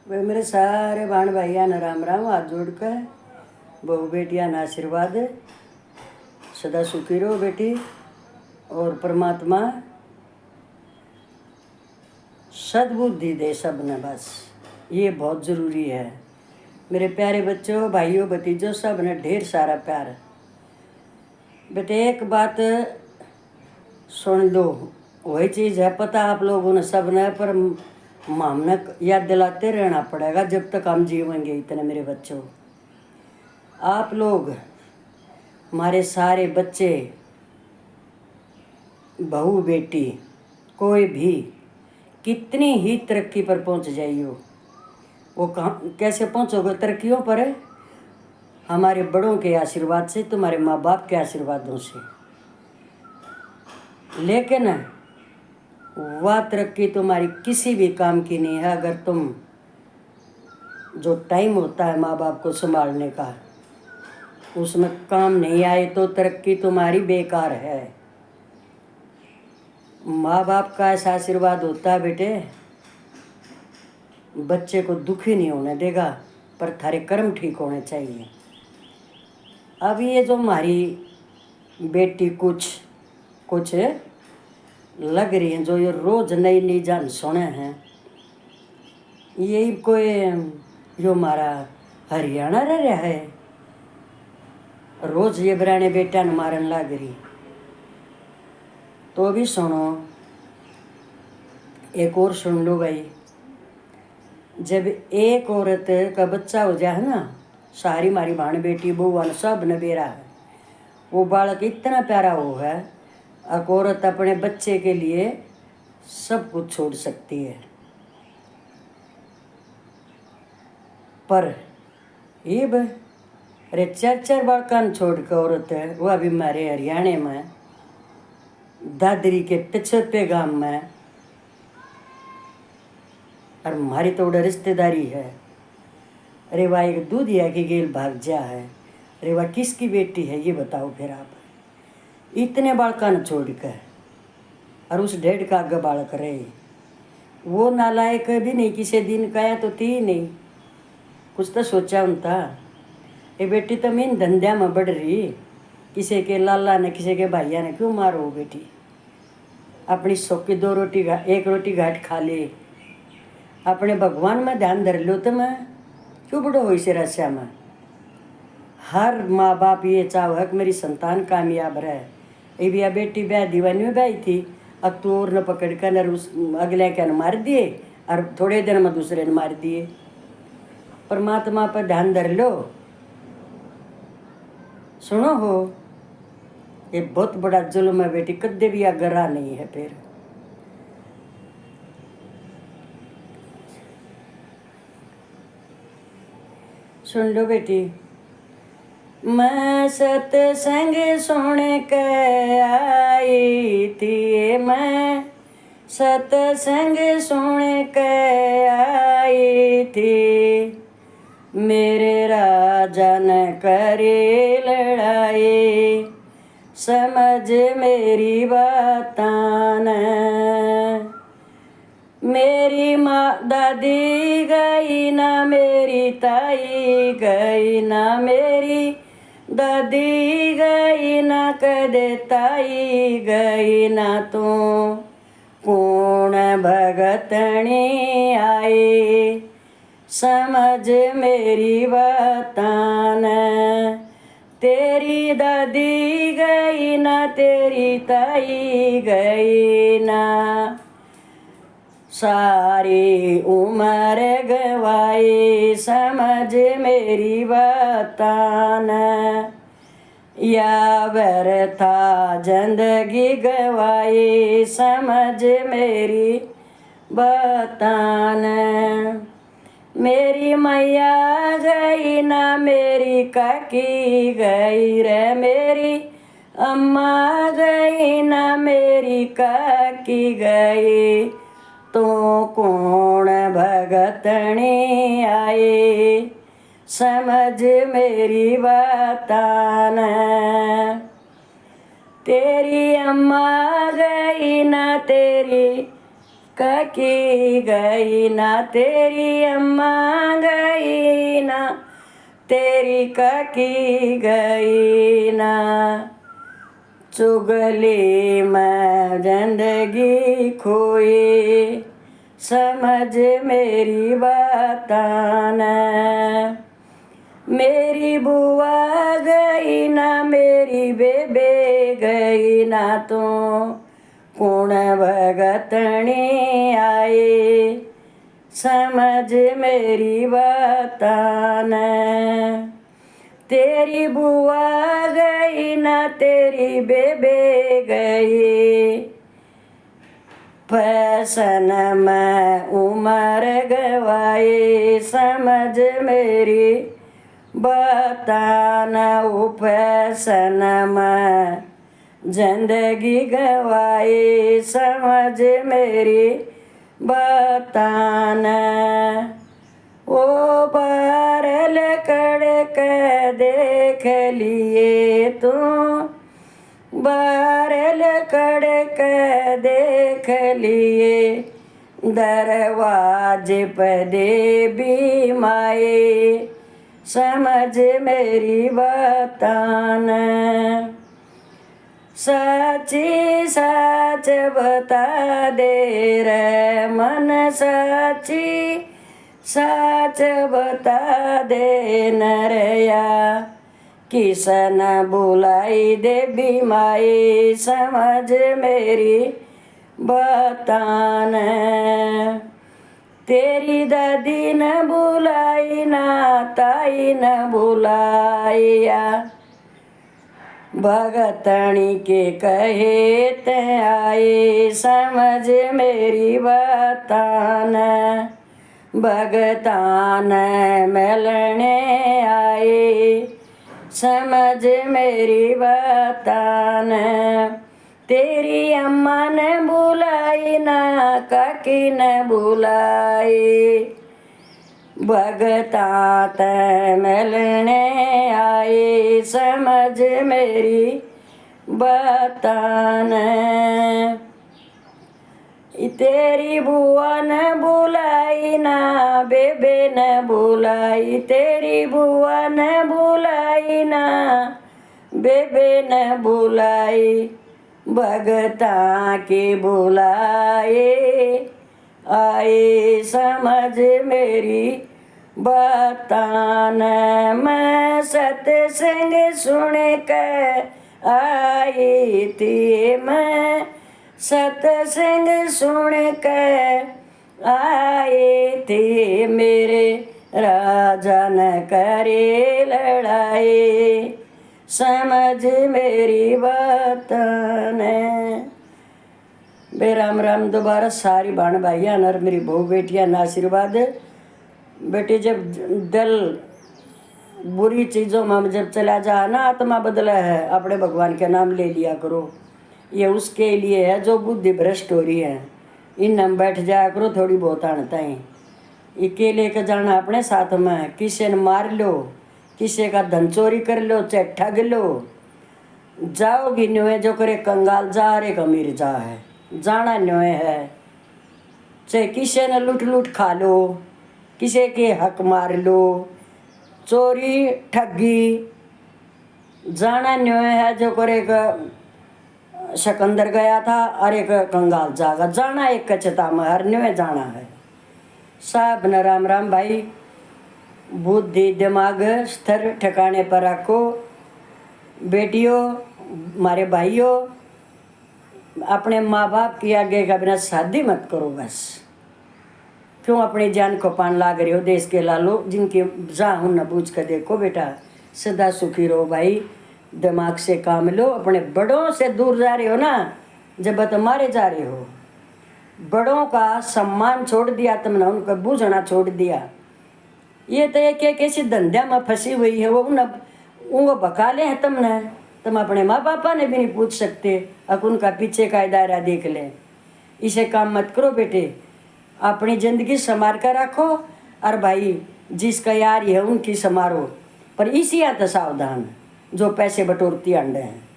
वे मेरे सारे भाण भाइया न राम राम हाथ जोड़ कर बहू बेटिया न आशीर्वाद सदा सुखी रहो बेटी। और परमात्मा सद्बुद्धि दे सब ने, बस ये बहुत ज़रूरी है। मेरे प्यारे बच्चों, भाइयों, भतीजों, सब ने ढेर सारा प्यार। बेटे एक बात सुन लो, वही चीज़ है पता आप लोगों ने सब ने, पर हमने याद दिलाते रहना पड़ेगा जब तक हम जीवेंगे। इतने मेरे बच्चों, आप लोग हमारे सारे बच्चे, बहू बेटी, कोई भी कितनी ही तरक्की पर पहुंच जाइयो, वो कहाँ कैसे पहुंचोगे तरक्कियों पर? हमारे बड़ों के आशीर्वाद से, तुम्हारे माँ बाप के आशीर्वादों से। लेकिन वह तरक्की तुम्हारी किसी भी काम की नहीं है अगर तुम जो टाइम होता है माँ बाप को संभालने का उसमें काम नहीं आए तो तरक्की तुम्हारी बेकार है। माँ बाप का ऐसा आशीर्वाद होता है बेटे, बच्चे को दुखी नहीं होने देगा, पर थारे कर्म ठीक होने चाहिए। अब ये जो हमारी बेटी कुछ कुछ लग रही हैं, जो ये रोज नई नई जान सुने हैं, यही कोई जो हमारा हरियाणा रह रहा है, रोज ये बराने बेटा न मारन लग रही। तो भी सुनो, एक और सुन लो भाई। जब एक औरत का बच्चा हो जाए ना, सारी मारी भाण बेटी बहू सब नबेरा है, वो बालक इतना प्यारा हो है, एक औरत अपने बच्चे के लिए सब कुछ छोड़ सकती है। पर ये अरे चार चार बालकान छोड़ कर औरत है, वो अभी हमारे हरियाणा में दादरी के 75 गांव में, और हमारी तो उधर रिश्तेदारी है। अरे वाह, एक दूधिया की गेल भाग जा है। अरे वाह, किसकी बेटी है ये बताओ फिर आप? इतने बालकान छोड़ कर, और उस डेढ़ का आगे बालक रहे, वो नालायक भी नहीं, किसी दिन का तो थी नहीं, कुछ तो सोचा उनता। ये बेटी तो मीन धंधा में बढ़ रही, किसी के लाला ने किसी के भाइया ने क्यों मारो बेटी? अपनी सौकी दो रोटी एक रोटी घाट खा ले, अपने भगवान में ध्यान धर लो तो मैं क्यों बड़ो हो इसे रस्या में? हर माँ बाप ये चाहो कि मेरी संतान कामयाब रहे। ये भी बेटी ब्याह दीवानी में ब्याही थी, अब तो और न पकड़ कर उस अगले के न मार दिए, और थोड़े दिन में दूसरे ने मार दिए। परमात्मा पर ध्यान धर लो। सुनो हो, ये बहुत बड़ा जुल्म है बेटी, कदे भी अगरा नहीं है। फिर सुन लो बेटी, मैं सत्संग सुन के आई थी, मैं सत्संग सुन के आई थी, मेरे राजा ने करी लड़ाई, समझ मेरी बातां ने। मेरी माँ दादी गई ना, मेरी ताई गई ना, मेरी दादी गई ना, कदे ताई गई ना, तू कौन भगतनी आई, समझ मेरी बातां ने। तेरी दादी गई ना, तेरी ताई गई ना, सारी उम्र गवाई, समझ मेरी बातां ने। या व्यर्था जिंदगी गवाई, समझ मेरी बातां ने। मेरी मैया गई ना, मेरी काकी गई रे, मेरी अम्मा गई ना, मेरी काकी गई, तो कौन भगतनी आई, समझ मेरी बातां ने। तेरी अम्मा गई ना, तेरी काकी गई ना तेरी अम्मा गई ना, तेरी काकी गई ना, चुगली में जिंदगी खोई, समझ मेरी बात ना। मेरी बुआ गई ना, मेरी बेबे गई ना, तो कौन भगतनी आए, समझ मेरी बात ना। तेरी बुआ गई ना, तेरी बेबे गई, फैशन में उम्र गवाई, समझ मेरी बात ना। फैशन में जिंदगी गवाई, समझ मेरी बात ना। ओ बारल कड़क देख लिए तू, बारल कड़क देख लिए, दरवाजे पर देवी माए, समझ मेरी बात ना। सच्ची सच बता दे रे मन, सच्ची सच बता दे नरया, किसन बुलाई देवी माई, समझ मेरी बात ना। तेरी दादी न बुलाई ना, ताई न बुलाया, भगतनी के कहे ते आए, समझ मेरी बात ना। भगतान मिलने आए, समझ मेरी बात ना। तेरी अम्मा ने बुलाई ना, काकी ने बुलाई, भगतात मिलने आए, समझ मेरी बात ना। तेरी बुआ ने बुलाई ना, बेबे ने बुलाई, तेरी बुआ ने बुलाई ना, बेबे ने बुलाई, भगता के बुलाए आए, समझ मेरी बात ना। मैं सत्संग सुन कर आई थी, मैं सत्संग सुन कर आए थे, मेरे राजा न करे लड़ाई, समझ मेरी बात ने। बे राम राम दोबारा सारी भाण भाइया और मेरी बहू बेटियां न आशीर्वाद। बेटी जब दिल बुरी चीज़ों में जब चला जा ना, आत्मा बदला है, अपने भगवान के नाम ले लिया करो। ये उसके लिए है जो बुद्धि भ्रष्ट हो रही है, इन हम बैठ जाया करो थोड़ी बहुत आणता ही। इके लेकर जाना अपने साथ में, किसी ने मार लो, किसी का धन चोरी कर लो, चाहे ठग लो, जाओगी न्योए जो करे कंगाल जा रे अमीर जा है, जाना न्योए है। चाहे किसी ने लूट लूट खा लो, किसी के हक मार लो, चोरी ठगी, जाना न्योए है जो करे सिकंदर गया था और एक कंगाल जागा, जाना एक कचता में हर न्योए जाना है। सब न राम राम भाई, बुद्धि दिमाग स्थिर ठिकाने पर रखो। बेटियों, हमारे भाइयों, अपने माँ बाप की आगे का बिना शादी मत करो बस। क्यों अपनी जान को पान लाग रहे हो देश के लालो, जिनके जा हूँ न पूछ कर देखो बेटा, सदा सुखी रहो भाई, दिमाग से काम लो। अपने बड़ों से दूर जा रहे हो ना, जब तुम्हारे जा रहे हो, बड़ों का सम्मान छोड़ दिया तुमने, उनका बूझना छोड़ दिया। ये तो एक ऐसी धंधा में फंसी हुई है, वो बकाले हैं तुमने, तुम अपने माँ पापा ने भी नहीं पूछ सकते, अब उनका पीछे का दायरा देख ले। इसे काम मत करो बेटे, अपनी ज़िंदगी संवार कर रखो, और भाई जिसका यार है उनकी समारो, पर इसी आता सावधान जो पैसे बटोरती अंडे हैं।